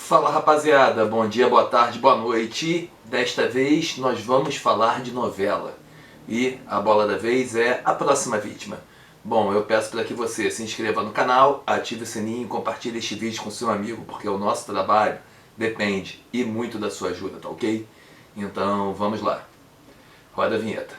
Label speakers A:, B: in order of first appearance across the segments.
A: Fala rapaziada, bom dia, boa tarde, boa noite. Desta vez nós vamos falar de novela. E a bola da vez é A Próxima Vítima. Bom, eu peço para que você se inscreva no canal, ative o sininho e compartilhe este vídeo com seu amigo, porque o nosso trabalho depende e muito da sua ajuda, tá ok? Então vamos lá. Roda a vinheta.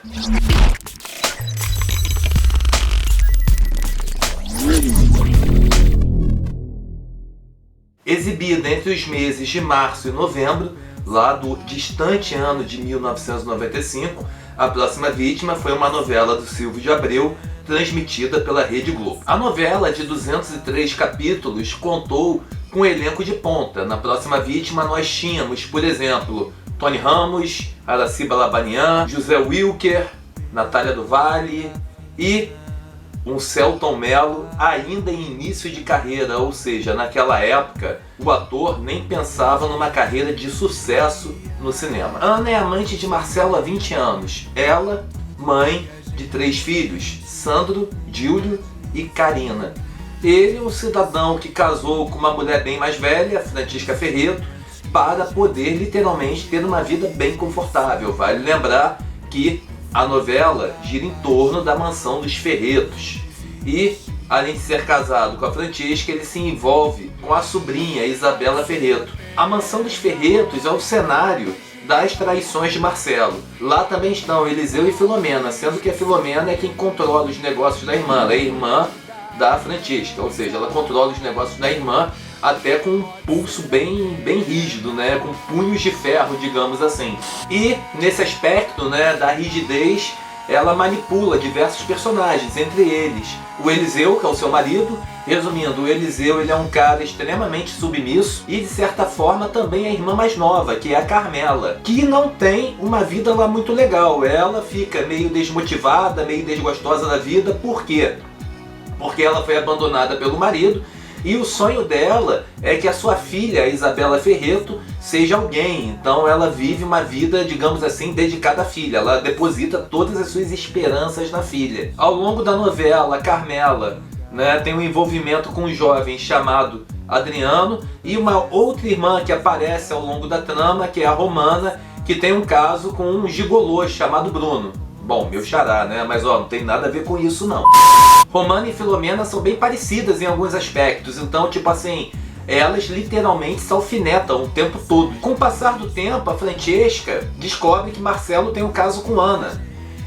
A: Exibida entre os meses de março e novembro, lá do distante ano de 1995, A Próxima Vítima foi uma novela do Silvio de Abreu, transmitida pela Rede Globo. A novela, de 203 capítulos, contou com um elenco de ponta. Na Próxima Vítima nós tínhamos, por exemplo, Tony Ramos, Araci Balabanian, José Wilker, Natália do Vale e um Selton Mello ainda em início de carreira, ou seja, naquela época o ator nem pensava numa carreira de sucesso no cinema. Ana é amante de Marcelo há 20 anos. Ela, mãe de 3 filhos, Sandro, Júlio e Karina. Ele é um cidadão que casou com uma mulher bem mais velha, Francisca Ferreto, para poder literalmente ter uma vida bem confortável. Vale lembrar que a novela gira em torno da mansão dos Ferretos. E, além de ser casado com a Francisca, ele se envolve com a sobrinha Isabela Ferreto. A mansão dos Ferretos é o cenário das traições de Marcelo. Lá também estão Eliseu e Filomena, sendo que a Filomena é quem controla os negócios da irmã. Ela é irmã da Francisca, ou seja, ela controla os negócios da irmã até com um pulso bem rígido, né, com punhos de ferro, digamos assim. E nesse aspecto, né, da rigidez, ela manipula diversos personagens, entre eles o Eliseu, que é o seu marido. Resumindo, o Eliseu ele é um cara extremamente submisso e de certa forma também a irmã mais nova, que é a Carmela, que não tem uma vida lá muito legal. Ela fica meio desmotivada, meio desgostosa da vida. Por quê? Porque ela foi abandonada pelo marido. E o sonho dela é que a sua filha, Isabela Ferreto, seja alguém. Então ela vive uma vida, digamos assim, dedicada à filha. Ela deposita todas as suas esperanças na filha. Ao longo da novela, a Carmela, né, tem um envolvimento com um jovem chamado Adriano e uma outra irmã que aparece ao longo da trama, que é a Romana, que tem um caso com um gigolô chamado Bruno. Bom, meu xará, né? Mas ó, não tem nada a ver com isso não. Romana e Filomena são bem parecidas em alguns aspectos, então tipo assim, elas literalmente se alfinetam o tempo todo. Com o passar do tempo, a Francisca descobre que Marcelo tem um caso com Ana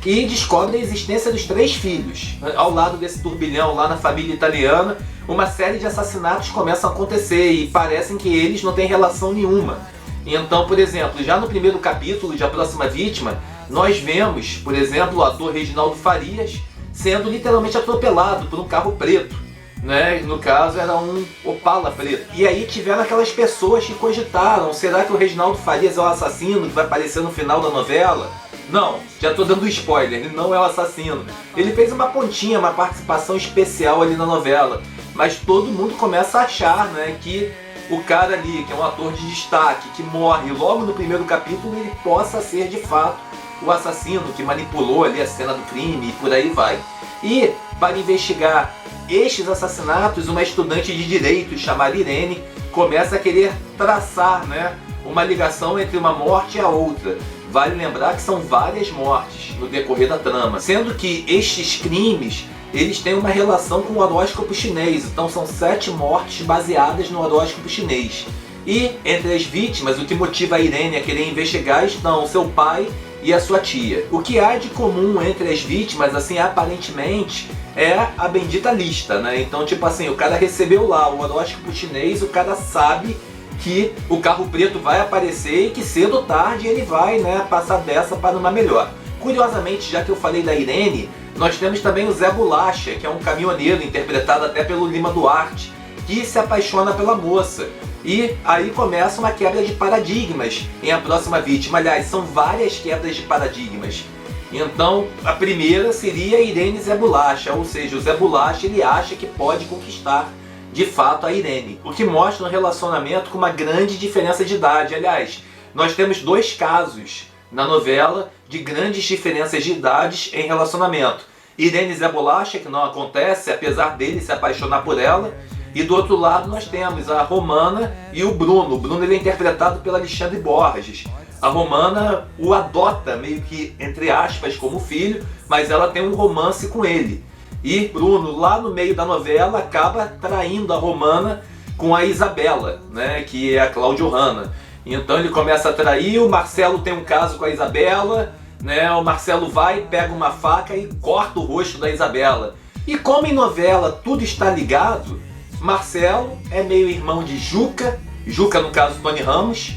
A: e descobre a existência dos 3 filhos. Ao lado desse turbilhão lá na família italiana, uma série de assassinatos começam a acontecer e parecem que eles não têm relação nenhuma. Então, por exemplo, já no primeiro capítulo de A Próxima Vítima, nós vemos, por exemplo, o ator Reginaldo Farias sendo literalmente atropelado por um carro preto, né? No caso era um Opala preto. E aí tiveram aquelas pessoas que cogitaram, será que o Reginaldo Farias é o assassino que vai aparecer no final da novela? Não, já estou dando spoiler, ele não é o assassino. Ele fez uma pontinha, uma participação especial ali na novela, mas todo mundo começa a achar, né, que o cara ali, que é um ator de destaque, que morre logo no primeiro capítulo, ele possa ser de fato o assassino que manipulou ali a cena do crime e por aí vai. E para investigar estes assassinatos, uma estudante de direito chamada Irene começa a querer traçar, né, uma ligação entre uma morte e a outra. Vale lembrar que são várias mortes no decorrer da trama, sendo que estes crimes eles têm uma relação com o horóscopo chinês, então são 7 mortes baseadas no horóscopo chinês. E entre as vítimas, o que motiva a Irene a querer investigar estão o seu pai e a sua tia. O que há de comum entre as vítimas, assim, aparentemente, é a bendita lista, né? Então, tipo assim, o cara recebeu lá o horóscopo chinês, o cara sabe que o carro preto vai aparecer e que cedo ou tarde ele vai, né, passar dessa para uma melhor. Curiosamente, já que eu falei da Irene, nós temos também o Zé Bolacha, que é um caminhoneiro interpretado até pelo Lima Duarte, que se apaixona pela moça. E aí começa uma quebra de paradigmas em A Próxima Vítima. Aliás, são várias quebras de paradigmas. Então, a primeira seria Irene e Zé Bolacha, ou seja, o Zé Bolacha ele acha que pode conquistar de fato a Irene, o que mostra um relacionamento com uma grande diferença de idade. Aliás, nós temos 2 casos na novela de grandes diferenças de idades em relacionamento. Irene e Zé Bolacha, que não acontece, apesar dele se apaixonar por ela, E do outro lado nós temos a Romana e o Bruno. O Bruno ele é interpretado pelo Alexandre Borges. A Romana o adota meio que, entre aspas, como filho, mas ela tem um romance com ele. E Bruno, lá no meio da novela, acaba traindo a Romana com a Isabela, né, que é a Cláudio Hanna. Então ele começa a trair, o Marcelo tem um caso com a Isabela, né, o Marcelo vai, pega uma faca e corta o rosto da Isabela. E como em novela tudo está ligado, Marcelo é meio irmão de Juca, Juca no caso Tony Ramos,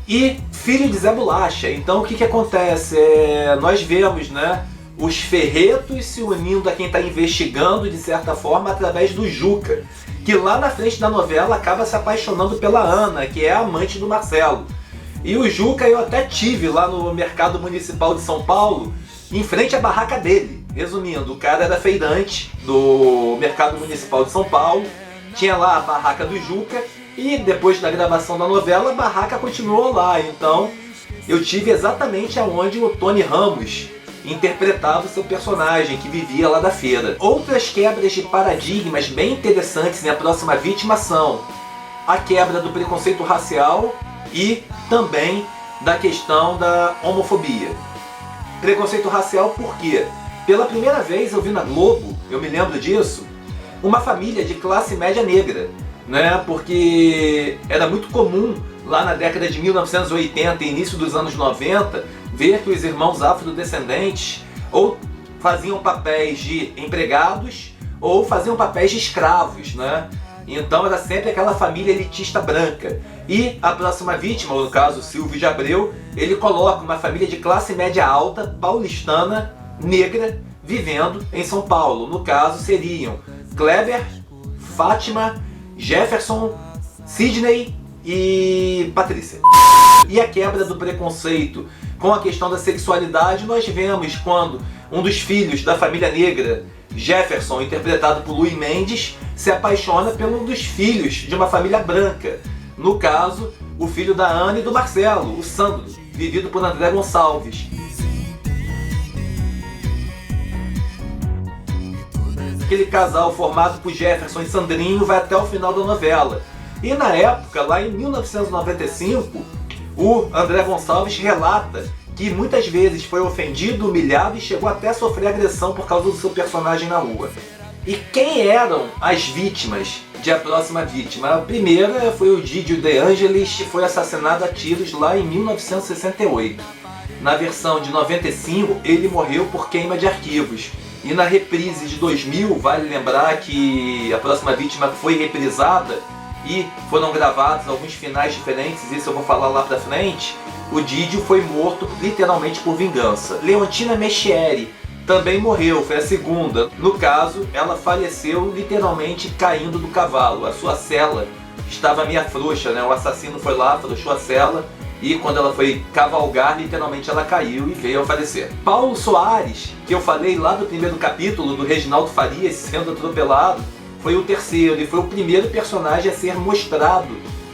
A: e filho de Zé Bolacha. Então o que acontece? Nós vemos, né, os ferretos se unindo a quem está investigando de certa forma através do Juca, que lá na frente da novela acaba se apaixonando pela Ana, que é a amante do Marcelo. E o Juca eu até tive lá no Mercado Municipal de São Paulo, em frente à barraca dele. Resumindo, o cara era feirante do Mercado Municipal de São Paulo, tinha lá a barraca do Juca, e depois da gravação da novela a barraca continuou lá. Então eu tive exatamente aonde o Tony Ramos interpretava o seu personagem, que vivia lá da feira. Outras quebras de paradigmas bem interessantes em A Próxima Vítima são a quebra do preconceito racial e também da questão da homofobia. Preconceito racial por quê? Pela primeira vez eu vi na Globo, eu me lembro disso, uma família de classe média negra, né? Porque era muito comum lá na década de 1980 e início dos anos 90 ver que os irmãos afrodescendentes ou faziam papéis de empregados ou faziam papéis de escravos, né? Então era sempre aquela família elitista branca. E A Próxima Vítima, ou no caso Silvio de Abreu, ele coloca uma família de classe média alta, paulistana, negra, vivendo em São Paulo. No caso seriam Kleber, Fátima, Jefferson, Sidney e Patrícia. E a quebra do preconceito com a questão da sexualidade nós vemos quando um dos filhos da família negra, Jefferson, interpretado por Luís Mendes, se apaixona por um dos filhos de uma família branca. No caso, o filho da Ana e do Marcelo, o Sandro, vivido por André Gonçalves. Aquele casal formado por Jefferson e Sandrinho vai até o final da novela. E na época, lá em 1995, o André Gonçalves relata que muitas vezes foi ofendido, humilhado e chegou até a sofrer agressão por causa do seu personagem na rua. E quem eram as vítimas de A Próxima Vítima? A primeira foi o Didio De Angelis, que foi assassinado a tiros lá em 1968. Na versão de 95, ele morreu por queima de arquivos. E na reprise de 2000, vale lembrar que A Próxima Vítima foi reprisada e foram gravados alguns finais diferentes, isso eu vou falar lá pra frente. O Didio foi morto literalmente por vingança. Leontina Mechieri também morreu, foi a segunda. No caso, ela faleceu literalmente caindo do cavalo. A sua cela estava meio frouxa, né? O assassino foi lá, afrouxou a cela e quando ela foi cavalgar, literalmente ela caiu e veio a falecer. Paulo Soares, que eu falei lá do primeiro capítulo do Reginaldo Farias sendo atropelado, foi o terceiro e foi o primeiro personagem a ser mostrado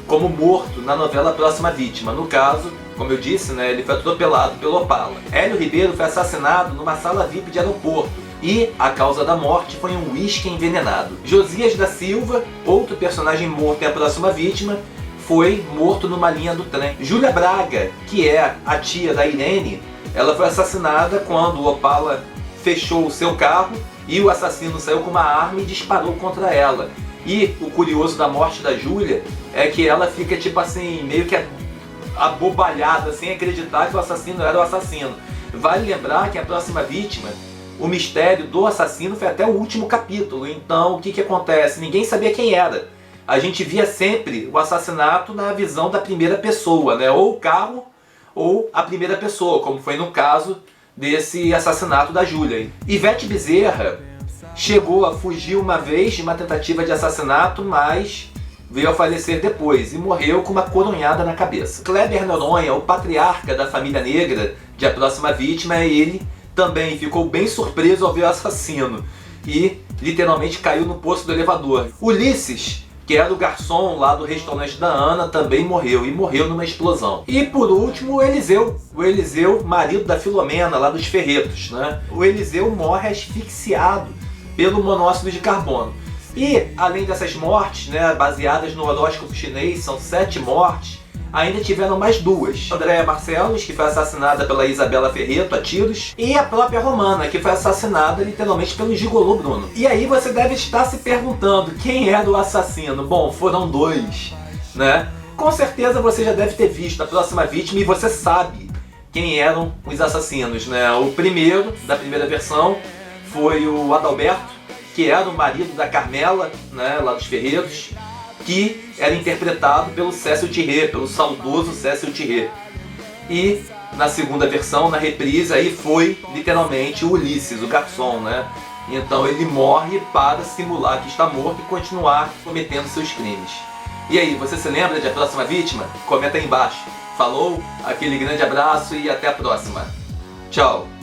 A: como morto na novela Próxima Vítima. No caso, como eu disse, né, ele foi atropelado pelo Opala. Hélio Ribeiro foi assassinado numa sala VIP de aeroporto e a causa da morte foi um uísque envenenado. Josias da Silva, outro personagem morto em A Próxima Vítima, foi morto numa linha do trem. Júlia Braga, que é a tia da Irene, ela foi assassinada quando o Opala fechou o seu carro e o assassino saiu com uma arma e disparou contra ela. E o curioso da morte da Júlia é que ela fica tipo assim, meio que abobalhada, sem acreditar que o assassino era o assassino. Vale lembrar que A Próxima Vítima, o mistério do assassino foi até o último capítulo. Então o que acontece? Ninguém sabia quem era. A gente via sempre o assassinato na visão da primeira pessoa, né? Ou o carro ou a primeira pessoa, como foi no caso desse assassinato da Júlia. Ivete Bezerra chegou a fugir uma vez de uma tentativa de assassinato, mas veio a falecer depois e morreu com uma coronhada na cabeça. Kleber Noronha, o patriarca da família negra de A Próxima Vítima, ele também ficou bem surpreso ao ver o assassino e literalmente caiu no poço do elevador. Ulisses, que era o garçom lá do restaurante da Ana, também morreu, e morreu numa explosão. E por último, o Eliseu, marido da Filomena, lá dos Ferretos, né? O Eliseu morre asfixiado pelo monóxido de carbono. E, além dessas mortes, né, baseadas no horóscopo chinês, são 7 mortes, ainda tiveram mais 2. Andréa Barcelos, que foi assassinada pela Isabela Ferreto a tiros, e a própria Romana, que foi assassinada literalmente pelo gigolô Bruno. E aí você deve estar se perguntando, quem era o assassino? Bom, foram 2, né? Com certeza você já deve ter visto A Próxima Vítima e você sabe quem eram os assassinos, né? O primeiro, da primeira versão, foi o Adalberto, que era o marido da Carmela, né, lá dos Ferretos, que era interpretado pelo Cécio Thierry, pelo saudoso Cécio Thierry. E na segunda versão, na reprise, aí foi literalmente o Ulisses, o garçom, né? Então ele morre para simular que está morto e continuar cometendo seus crimes. E aí, você se lembra de A Próxima Vítima? Comenta aí embaixo. Falou, aquele grande abraço e até a próxima. Tchau!